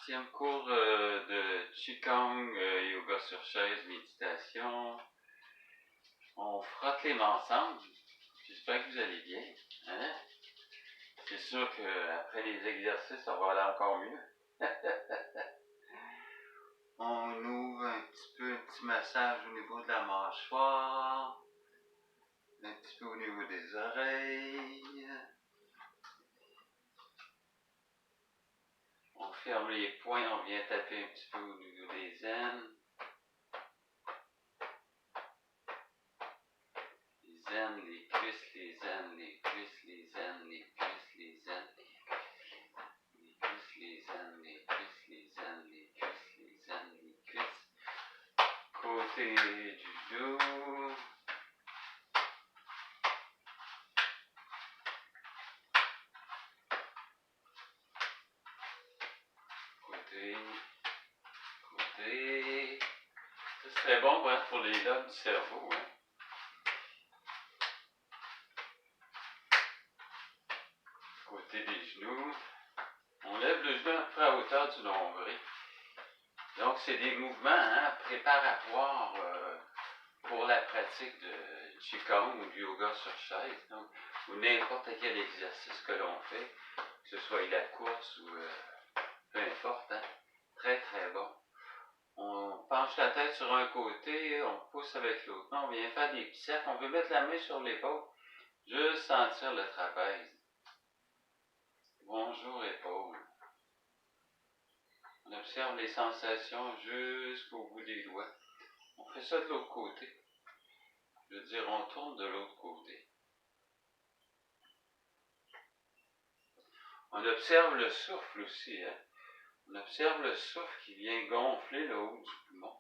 10e cours de Qigong, yoga sur chaise, méditation. On frotte les mains ensemble. J'espère que vous allez bien. Hein? C'est sûr qu'après les exercices, ça va aller encore mieux. On ouvre un petit massage au niveau de la mâchoire, un petit peu au niveau des oreilles. On ferme les poings, on vient taper un petit peu au niveau des aines. Les aines, les cuisses, les aines, les cuisses, les aines, les cuisses, les aines, les cuisses, les aines, les cuisses, les aines, les cuisses, les aines, les cuisses. Côté du dos. Côté. Ça serait bon pour les lobes du cerveau. Hein? Côté des genoux. On lève le genou à peu près à hauteur du nombril. Donc, c'est des mouvements préparatoires pour la pratique de Qigong ou du yoga sur chaise. Donc, ou n'importe quel exercice que l'on fait, que ce soit la course ou peu importe. Hein? Très, très bon. On penche la tête sur un côté, on pousse avec l'autre. On vient faire des petits cercles. On veut mettre la main sur l'épaule, juste sentir le trapèze. Bonjour épaule. On observe les sensations jusqu'au bout des doigts. On fait ça de l'autre côté. Je veux dire, on tourne de l'autre côté. On observe le souffle aussi. Hein? On observe le souffle qui vient gonfler le haut du poumon.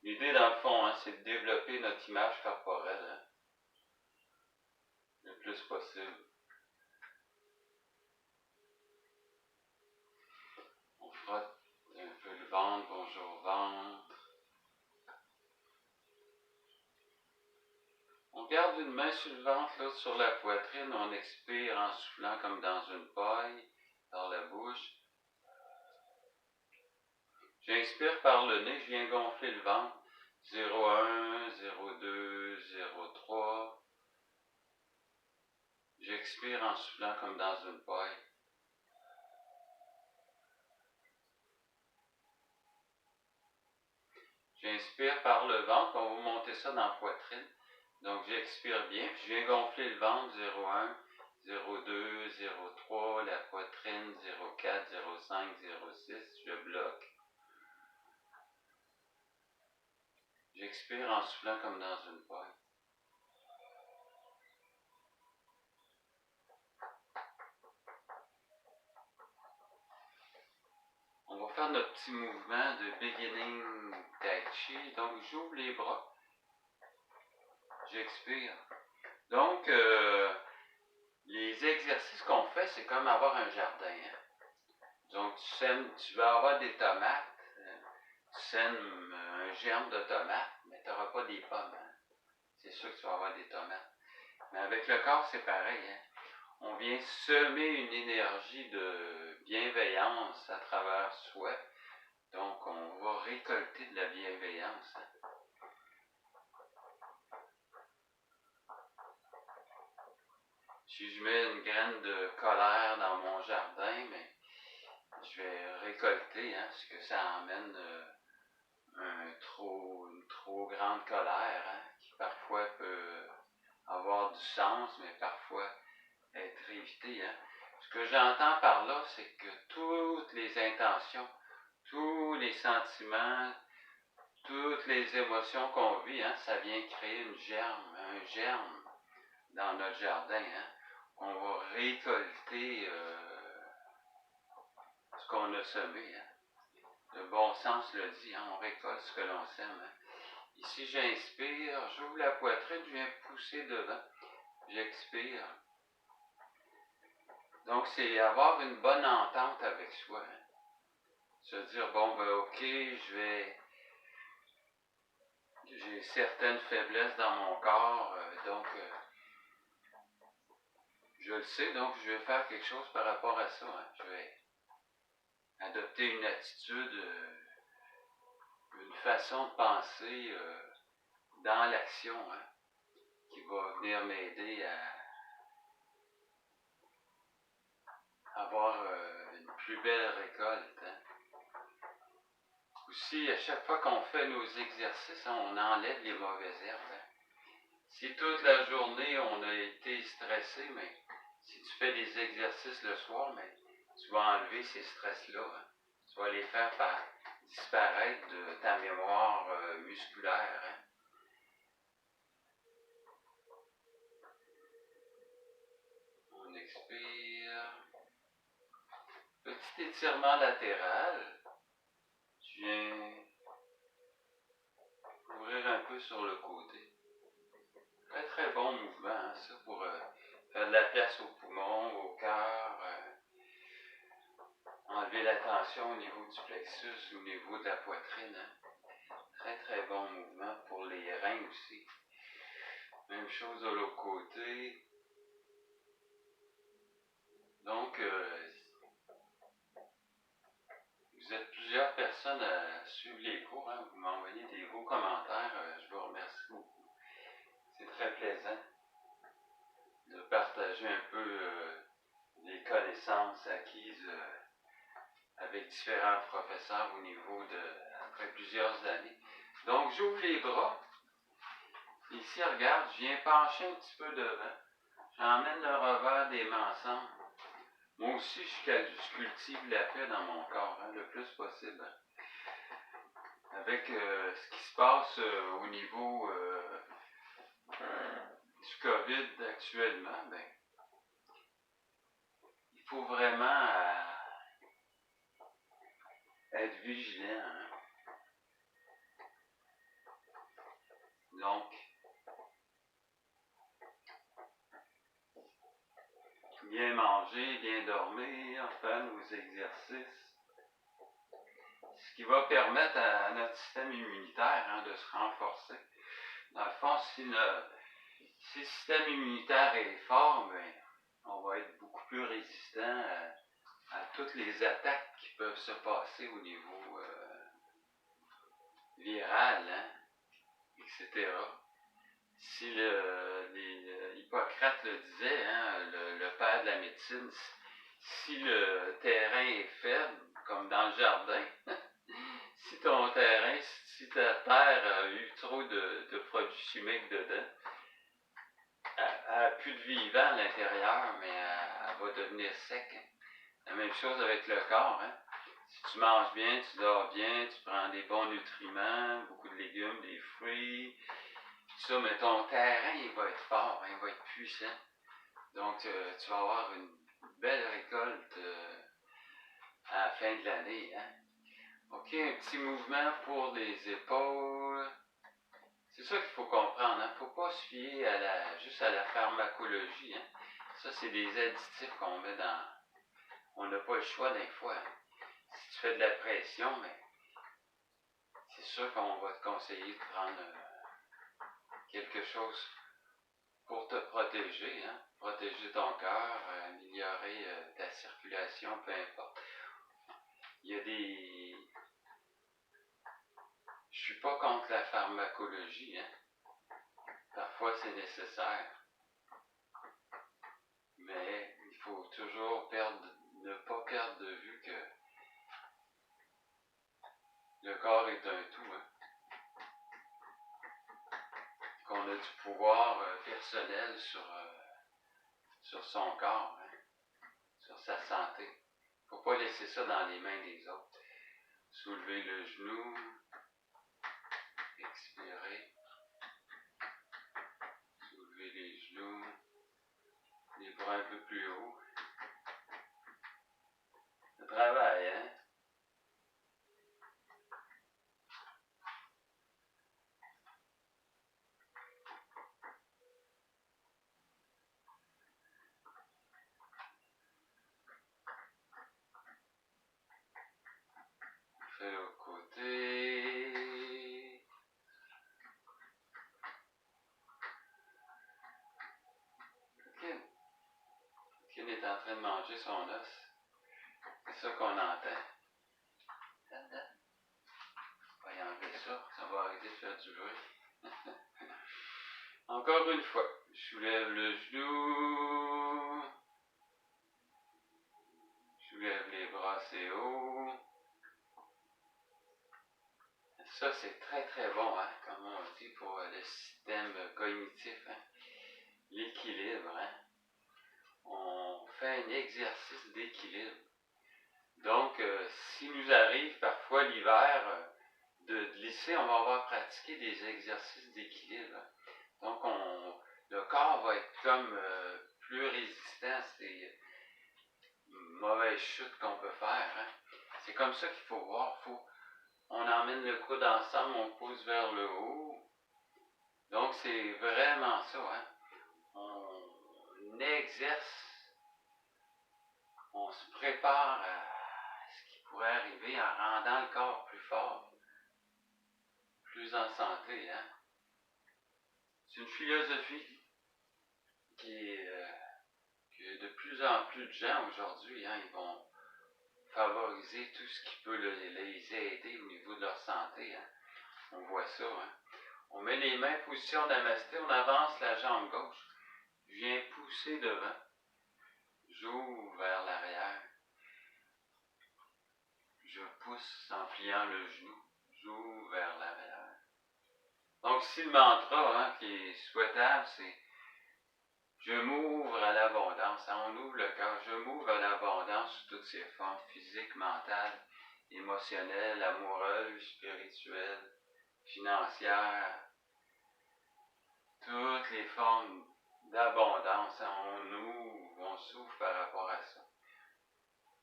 L'idée, dans le fond, c'est de développer notre image corporelle le plus possible. On frotte un peu le ventre, bonjour ventre. On garde une main sur le ventre, l'autre sur la poitrine. On expire en soufflant comme dans une paille, par la bouche. J'inspire par le nez, je viens gonfler le ventre. 0,1, 0,2, 0,3. J'expire en soufflant comme dans une paille. J'inspire par le ventre, on va monter ça dans la poitrine. Donc j'expire bien, puis je viens gonfler le ventre, 0,1, 0,2, 0,3, la poitrine, 0,4, 0,5, 0,6, je bloque. J'expire en soufflant comme dans une paille. On va faire notre petit mouvement de beginning tai chi. Donc j'ouvre les bras. J'expire. Donc, les exercices qu'on fait, c'est comme avoir un jardin. Hein? Donc, tu vas avoir des tomates. Tu sèmes un germe de tomate, mais tu n'auras pas des pommes. Hein? C'est sûr que tu vas avoir des tomates. Mais avec le corps, c'est pareil. Hein? On vient semer une énergie de bienveillance à travers soi. Donc, on va récolter de la bienveillance. Hein? Si je mets une graine de colère dans mon jardin, mais je vais récolter ce que ça emmène une trop grande colère, qui parfois peut avoir du sens, mais parfois être évitée. Hein. Ce que j'entends par là, c'est que toutes les intentions, tous les sentiments, toutes les émotions qu'on vit, ça vient créer un germe dans notre jardin. Hein. On va récolter ce qu'on a semé. Hein. Le bon sens le dit, on récolte ce que l'on sème. Hein. Ici, j'inspire, j'ouvre la poitrine, je viens pousser devant. J'expire. Donc, c'est avoir une bonne entente avec soi. Hein. Se dire, bon, ok, j'ai j'ai certaines faiblesses dans mon corps, donc je le sais, donc je vais faire quelque chose par rapport à ça. Hein. Je vais adopter une attitude, une façon de penser dans l'action, hein, qui va venir m'aider à avoir une plus belle récolte. Hein. Aussi, à chaque fois qu'on fait nos exercices, hein, on enlève les mauvaises herbes. Hein. Si toute la journée on a été stressé, mais si tu fais des exercices le soir, mais tu vas enlever ces stress-là. Hein. Tu vas les faire disparaître de ta mémoire musculaire. Hein. On expire. Petit étirement latéral. Tu viens ouvrir un peu sur le côté. Très très bon mouvement, hein, ça, pour faire de la place aux poumons, au cœur, enlever la tension au niveau du plexus, au niveau de la poitrine. Hein. Très très bon mouvement pour les reins aussi. Même chose de l'autre côté. Donc, vous êtes plusieurs personnes à suivre les cours. Hein. Vous m'envoyez des beaux commentaires. Je vous remercie beaucoup. C'est très plaisant de partager un peu les connaissances acquises avec différents professeurs au niveau après plusieurs années. Donc, j'ouvre les bras. Ici, regarde, je viens pencher un petit peu devant. J'emmène le revers des mains ensemble. Moi aussi, je cultive la paix dans mon corps, hein, le plus possible. Avec ce qui se passe au niveau du COVID actuellement, ben, il faut vraiment être vigilant. Hein. Donc, bien manger, bien dormir, faire nos exercices. Ce qui va permettre à notre système immunitaire, hein, de se renforcer. Dans le fond, si le système immunitaire est fort, ben, on va être beaucoup plus résistant à toutes les attaques qui peuvent se passer au niveau viral, hein, etc. Si Hippocrate le disait, hein, le père de la médecine, si le terrain est faible, comme dans le jardin, si ton terrain, si ta terre a eu trop de produits chimiques dedans, elle n'a plus de vivant à l'intérieur, mais elle va devenir sec. Hein. La même chose avec le corps. Hein. Si tu manges bien, tu dors bien, tu prends des bons nutriments, beaucoup de légumes, des fruits, tout ça, mais ton terrain, il va être fort, hein, il va être puissant. Donc, tu vas avoir une belle récolte à la fin de l'année. Hein. OK, un petit mouvement pour les épaules. C'est ça qu'il faut comprendre. Il ne faut pas se fier juste à la pharmacologie. Hein. Ça, c'est des additifs qu'on met dans... On n'a pas le choix des fois. Hein. Si tu fais de la pression, mais c'est sûr qu'on va te conseiller de prendre quelque chose pour te protéger, hein? Protéger ton cœur, améliorer ta circulation, peu importe. Il y a des... Je suis pas contre la pharmacologie, hein? Parfois c'est nécessaire. Mais il faut toujours ne pas perdre de vue que le corps est un tout, hein? Qu'on a du pouvoir personnel sur son corps, hein? Sur sa santé. Il ne faut pas laisser ça dans les mains des autres. Soulever le genou, expirer, soulever les genoux, les bras un peu plus haut. Le travail, hein? Fais l'autre côté. manger son os. C'est ça qu'on entend. Là-dedans. On va y enlever ça. Ça va arrêter de faire du bruit. Encore une fois, je soulève le genou. Je soulève les bras assez haut. Ça, c'est très très bon, hein, comme on dit, pour le système cognitif. Hein. L'équilibre. Hein. On fait un exercice d'équilibre. Donc, s'il nous arrive parfois l'hiver de glisser, on va avoir pratiqué des exercices d'équilibre. Donc, le corps va être comme plus résistant à ces mauvaises chutes qu'on peut faire. Hein. C'est comme ça qu'il faut voir. On emmène le coude ensemble, on pousse vers le haut. Donc, c'est vraiment ça. Hein. On exerce, on se prépare à ce qui pourrait arriver en rendant le corps plus fort, plus en santé. Hein. C'est une philosophie que de plus en plus de gens aujourd'hui, hein, ils vont favoriser tout ce qui peut les aider au niveau de leur santé. Hein. On voit ça. Hein. On met les mains en position namasté, on avance la jambe gauche. Je viens pousser devant. J'ouvre vers l'arrière. Je pousse en pliant le genou. J'ouvre vers l'arrière. Donc, si le mantra hein, qui est souhaitable, c'est je m'ouvre à l'abondance. Hein, on ouvre le cœur. Je m'ouvre à l'abondance sous toutes ses formes, physiques, mentales, émotionnelles, amoureuses, spirituelles, financières. Toutes les formes d'abondance. Hein, on s'ouvre par rapport à ça.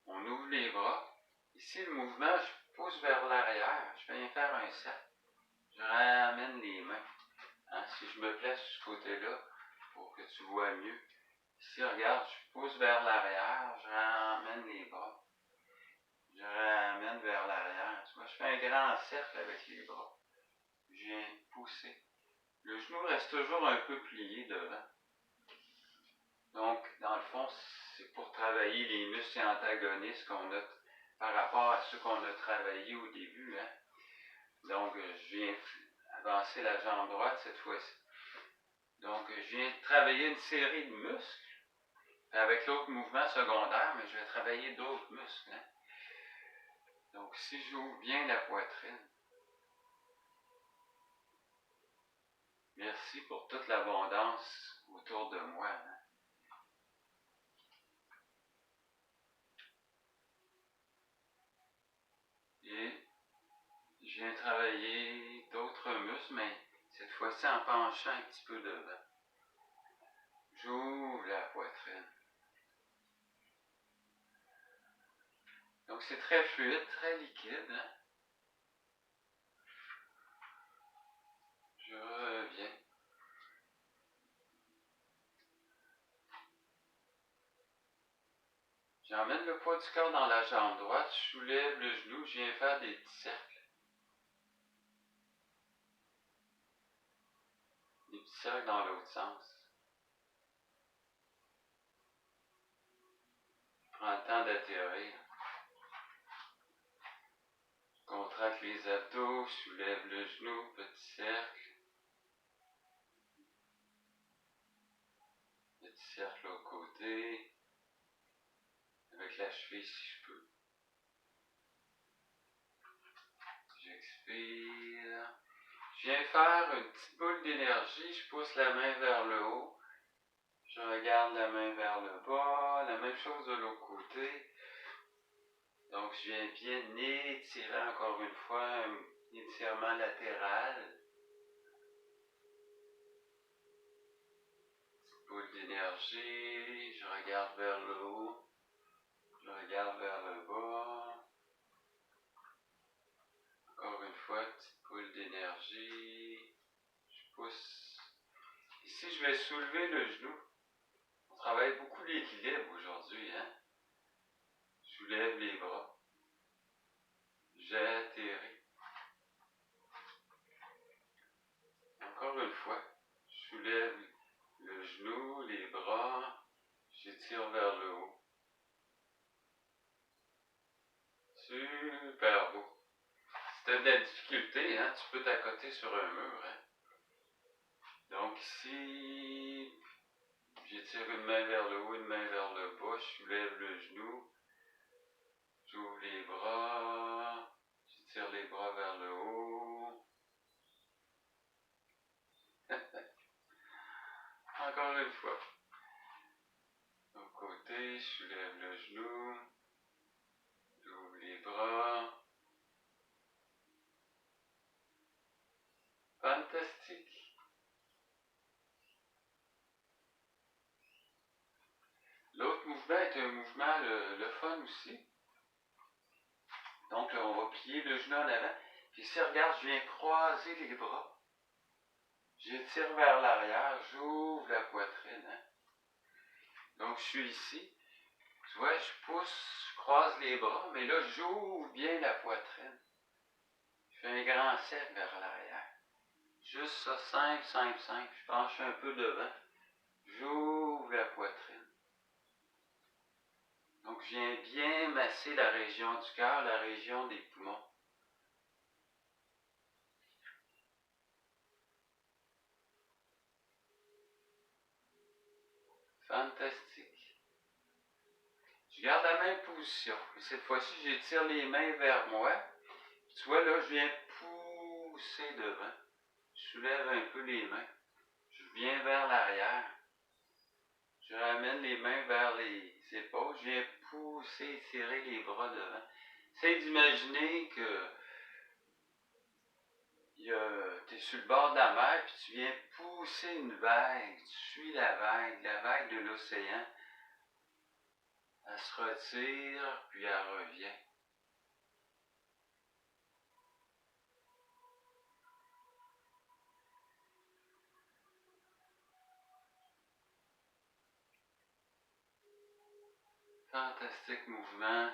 On ouvre les bras. Ici, le mouvement, je pousse vers l'arrière. Je viens faire un cercle. Je ramène les mains. Hein, si je me place de ce côté-là, pour que tu vois mieux. Ici, regarde, je pousse vers l'arrière. Je ramène les bras. Je ramène vers l'arrière. Tu vois, je fais un grand cercle avec les bras. Je viens pousser. Le genou reste toujours un peu plié devant. Donc, dans le fond, c'est pour travailler les muscles antagonistes qu'on a par rapport à ceux qu'on a travaillé au début. Hein. Donc, je viens avancer la jambe droite cette fois-ci. Donc, je viens travailler une série de muscles. Avec l'autre mouvement secondaire, mais je vais travailler d'autres muscles. Hein. Donc, si j'ouvre bien la poitrine, merci pour toute l'abondance autour de moi. Hein. Et je viens travailler d'autres muscles, mais cette fois-ci en penchant un petit peu devant. J'ouvre la poitrine. Donc c'est très fluide, très liquide. Hein? Je reviens. J'emmène le poids du corps dans la jambe droite, je soulève le genou, je viens faire des petits cercles. Des petits cercles dans l'autre sens. Je prends le temps d'atterrir. Je contracte les abdos, je soulève le genou, petit cercle. Petit cercle au côté. Avec la cheville si je peux. J'expire. Je viens faire une petite boule d'énergie, je pousse la main vers le haut. Je regarde la main vers le bas, la même chose de l'autre côté. Donc je viens bien étirer encore une fois un étirement latéral. Petite boule d'énergie, je regarde vers le haut, je regarde vers le bas. Encore une fois, petite boule d'énergie. Je pousse. Ici, je vais soulever le genou. On travaille beaucoup l'équilibre aujourd'hui. Hein? Je soulève les bras. J'atterris. Encore une fois, je soulève le genou, les bras. J'étire vers le haut. tu as de la difficulté, hein, tu peux t'accoter sur un mur. Hein. Donc ici, j'étire une main vers le haut, une main vers le bas, je soulève le genou, j'ouvre les bras, j'étire les bras vers le haut. Encore une fois. De l'autre côté, je soulève le genou, j'ouvre les bras. Fantastique. L'autre mouvement est un mouvement le fun aussi. Donc là, on va plier le genou en avant. Puis ici, regarde, je viens croiser les bras. J'étire vers l'arrière, j'ouvre la poitrine. Hein. Donc je suis ici. Tu vois, je pousse, je croise les bras, mais là, j'ouvre bien la poitrine. Je fais un grand cercle vers l'arrière. Juste ça, simple, simple, simple. Je penche un peu devant. J'ouvre la poitrine. Donc je viens bien masser la région du cœur, la région des poumons. Fantastique. Je garde la même position. Et cette fois-ci, j'étire les mains vers moi. Tu vois, là, je viens pousser devant. Je soulève un peu les mains. Je viens vers l'arrière. Je ramène les mains vers les épaules. Je viens pousser, étirer les bras devant. Essaye d'imaginer que tu es sur le bord de la mer, puis tu viens pousser une vague. Tu suis la vague de l'océan. Elle se retire, puis elle revient. Fantastique mouvement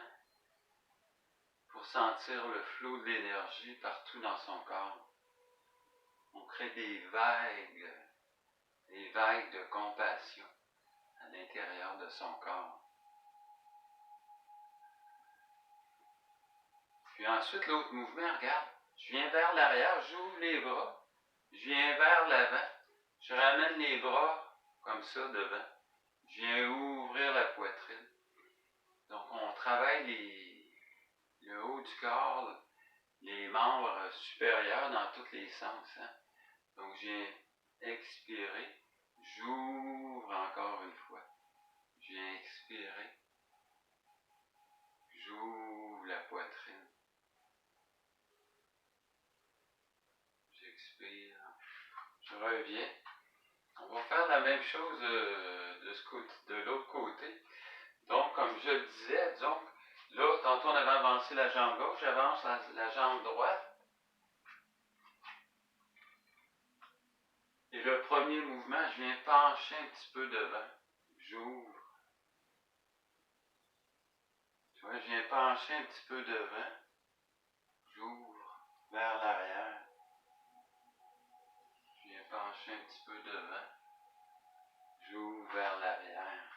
pour sentir le flot de l'énergie partout dans son corps. On crée des vagues de compassion à l'intérieur de son corps. Puis ensuite, l'autre mouvement, regarde, je viens vers l'arrière, j'ouvre les bras, je viens vers l'avant, je ramène les bras comme ça devant, je viens ouvrir la poitrine. Donc on travaille le haut du corps, les membres supérieurs dans tous les sens. Hein? Donc je viens expirer, j'ouvre encore une fois, je viens expirer, j'ouvre la poitrine. J'expire. Je reviens. On va faire la même chose de l'autre côté. Donc, comme je le disais, donc, là, tantôt on avait avancé la jambe gauche, j'avance la jambe droite. Et le premier mouvement, je viens pencher un petit peu devant. J'ouvre. Tu vois, je viens pencher un petit peu devant. J'ouvre vers l'arrière. Je viens pencher un petit peu devant. J'ouvre vers l'arrière.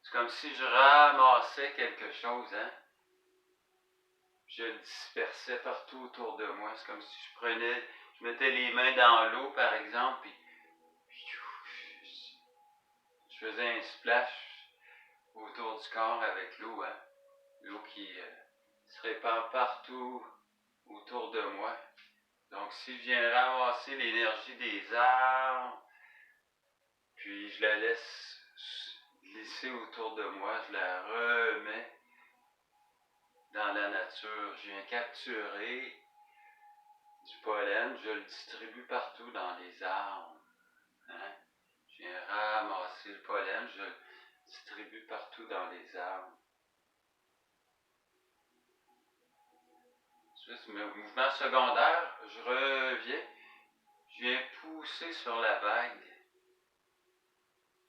C'est comme si je ramassais quelque chose, hein? Je le dispersais partout autour de moi. C'est comme si je mettais les mains dans l'eau, par exemple, puis je faisais un splash autour du corps avec l'eau, hein? L'eau qui se répand partout autour de moi. Donc, si je viens ramasser l'énergie des arbres, puis je la laisse glisser autour de moi, je la remets dans la nature. Je viens capturer du pollen, je le distribue partout dans les arbres. Hein? Je viens ramasser le pollen, je le distribue partout dans les arbres. C'est mon mouvement secondaire, je reviens, je viens pousser sur la vague.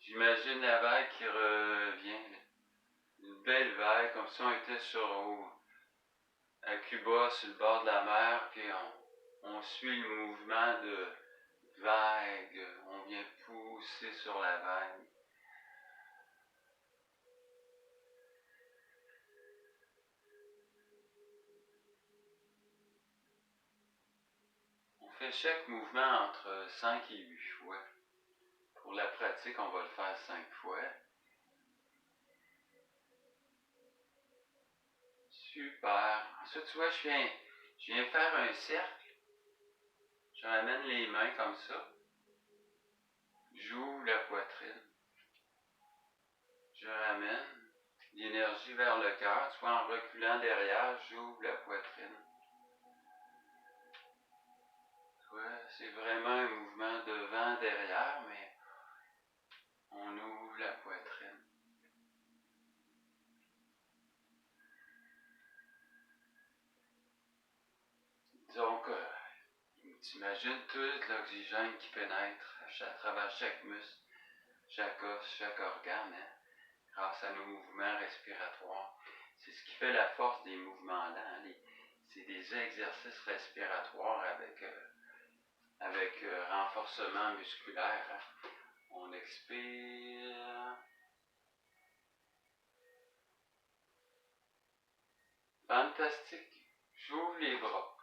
J'imagine la vague qui revient. Une belle vague, comme si on était à Cuba, sur le bord de la mer, puis on suit le mouvement de vague. On vient pousser sur la vague. fait chaque mouvement entre 5 et 8 fois. Pour la pratique, on va le faire 5 fois. Super. Ensuite, tu vois, je viens faire un cercle. Je ramène les mains comme ça. J'ouvre la poitrine. Je ramène l'énergie vers le cœur. Tu vois, en reculant derrière, j'ouvre la poitrine. Tu vois, c'est vraiment un mouvement devant-derrière, mais on ouvre la poitrine. Donc, tu imagines tout l'oxygène qui pénètre à travers chaque muscle, chaque os, chaque organe, hein, grâce à nos mouvements respiratoires. C'est ce qui fait la force des mouvements lents. Hein, c'est des exercices respiratoires avec renforcement musculaire. Hein. On expire. Fantastique. J'ouvre les bras.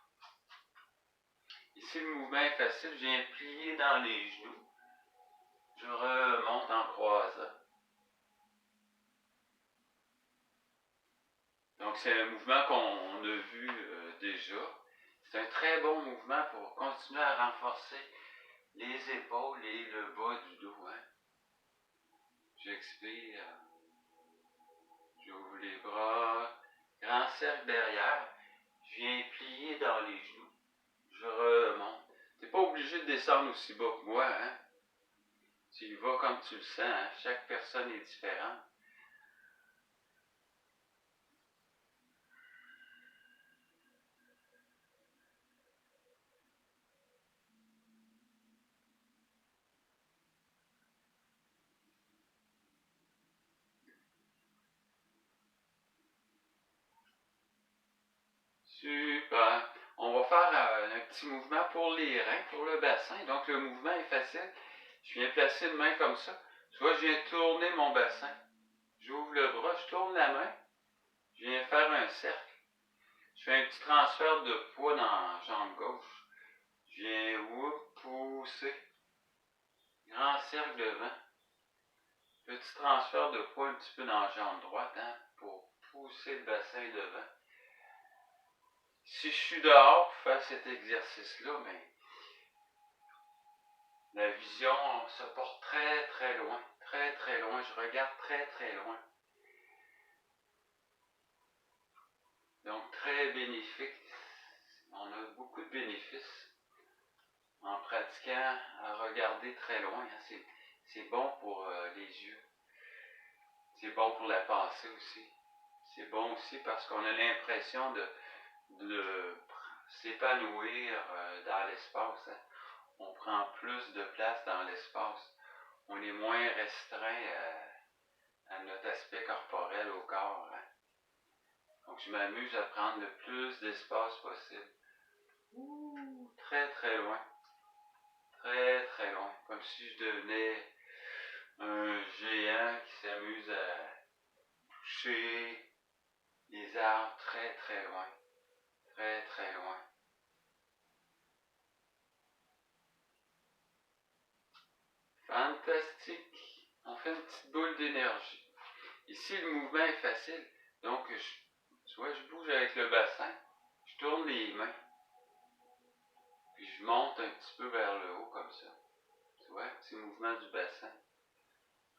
Ici, le mouvement est facile. Je viens plier dans les genoux. Je remonte en croisant. Donc, c'est un mouvement qu'on a vu déjà. C'est un très bon mouvement pour continuer à renforcer les épaules et le bas du dos. Hein. J'expire. J'ouvre les bras. Grand cercle derrière. Je viens plier dans les genoux. Je remonte. Tu n'es pas obligé de descendre aussi bas que moi. Hein. Tu y vas comme tu le sens. Hein. Chaque personne est différente. Super. On va faire un petit mouvement pour les reins, pour le bassin. Donc, le mouvement est facile. Je viens placer une main comme ça. Tu vois, je viens tourner mon bassin. J'ouvre le bras, je tourne la main. Je viens faire un cercle. Je fais un petit transfert de poids dans la jambe gauche. Je viens pousser. Grand cercle devant. Petit transfert de poids un petit peu dans la jambe droite hein, pour pousser le bassin devant. Si je suis dehors pour faire cet exercice-là, mais la vision se porte très très loin. Très très loin. Je regarde très très loin. Donc très bénéfique. On a beaucoup de bénéfices en pratiquant à regarder très loin. Hein. C'est bon pour les yeux. C'est bon pour la pensée aussi. C'est bon aussi parce qu'on a l'impression de s'épanouir dans l'espace. Hein. On prend plus de place dans l'espace. On est moins restreint à notre aspect corporel au corps. Hein. Donc je m'amuse à prendre le plus d'espace possible. Ouh, très très loin. Très très loin. Comme si je devenais un géant qui s'amuse à toucher les arbres très très loin. Très très loin. Fantastique. On fait une petite boule d'énergie. Ici, le mouvement est facile. Donc, tu vois, je bouge avec le bassin. Je tourne les mains. Puis je monte un petit peu vers le haut comme ça. Tu vois, petit mouvement du bassin.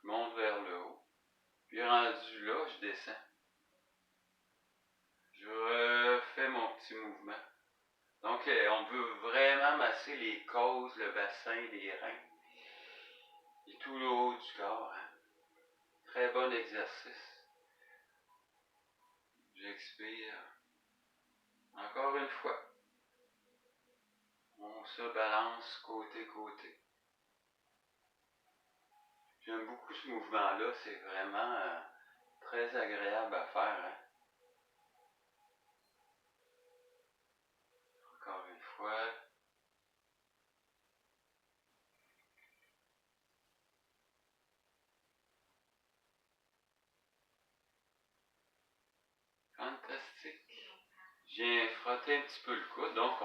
Je monte vers le haut. Puis rendu là, je descends. Je refais mon petit mouvement. Donc, on veut vraiment masser les côtes, le bassin, les reins. Et tout le haut du corps. Hein. Très bon exercice. J'expire. Encore une fois. On se balance côté-côté. J'aime beaucoup ce mouvement-là. C'est vraiment très agréable à faire. Hein. Encore une fois. Fantastique. Je viens frotter un petit peu le coude. Donc,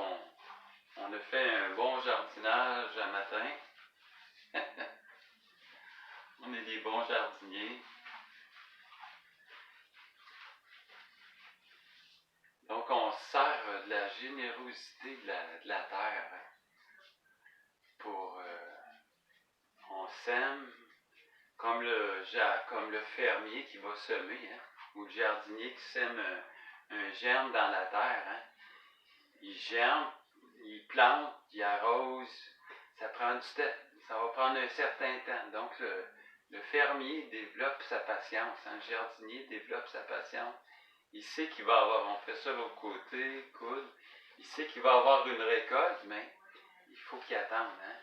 On a fait un bon jardinage un matin. On est des bons jardiniers. Donc, on se sert de la générosité de la terre, hein, pour... on sème comme comme le fermier qui va semer, hein, ou le jardinier qui sème un germe dans la terre. Hein. Il germe, il plante, il arrose. Ça prend du temps. Ça va prendre un certain temps. Donc, le fermier développe sa patience. Hein, le jardinier développe sa patience. Il sait qu'il va avoir, on fait ça de l'autre côté, coude. Il sait qu'il va avoir une récolte, mais il faut qu'il attende. Hein?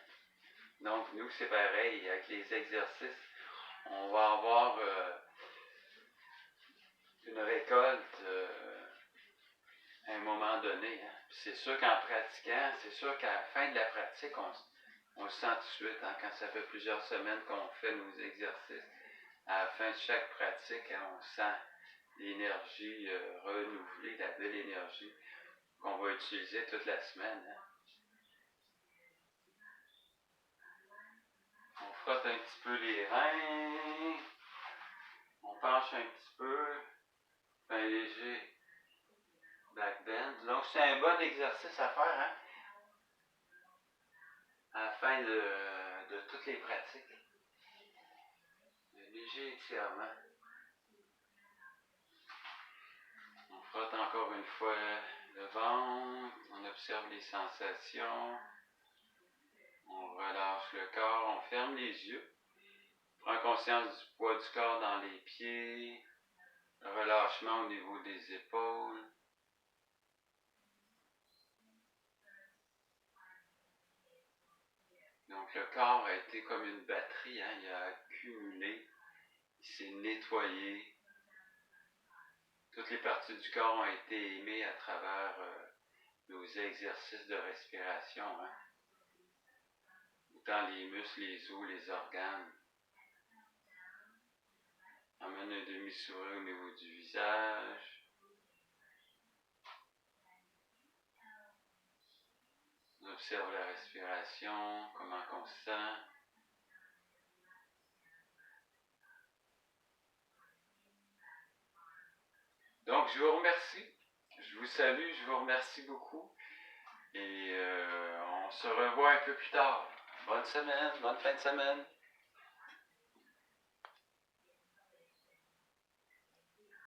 Donc, nous, c'est pareil, avec les exercices, on va avoir une récolte à un moment donné. Hein? C'est sûr qu'en pratiquant, c'est sûr qu'à la fin de la pratique, on le sent tout de suite. Hein? Quand ça fait plusieurs semaines qu'on fait nos exercices, à la fin de chaque pratique, hein, on sent l'énergie renouvelée, la belle énergie qu'on va utiliser toute la semaine. Hein? On frotte un petit peu les reins, on penche un petit peu, un léger back bend. Donc c'est un bon exercice à faire, hein? À la fin de toutes les pratiques. Un léger étirement. On frotte encore une fois le ventre, on observe les sensations, on relâche le corps, on ferme les yeux, on prend conscience du poids du corps dans les pieds, le relâchement au niveau des épaules. Donc le corps a été comme une batterie, hein, il a accumulé, il s'est nettoyé. Toutes les parties du corps ont été aimées à travers nos exercices de respiration. Hein. Autant les muscles, les os, les organes. On amène un demi-sourire au niveau du visage. On observe la respiration, comment on se sent. Donc, je vous remercie. Je vous salue, je vous remercie beaucoup. Et on se revoit un peu plus tard. Bonne semaine, bonne fin de semaine.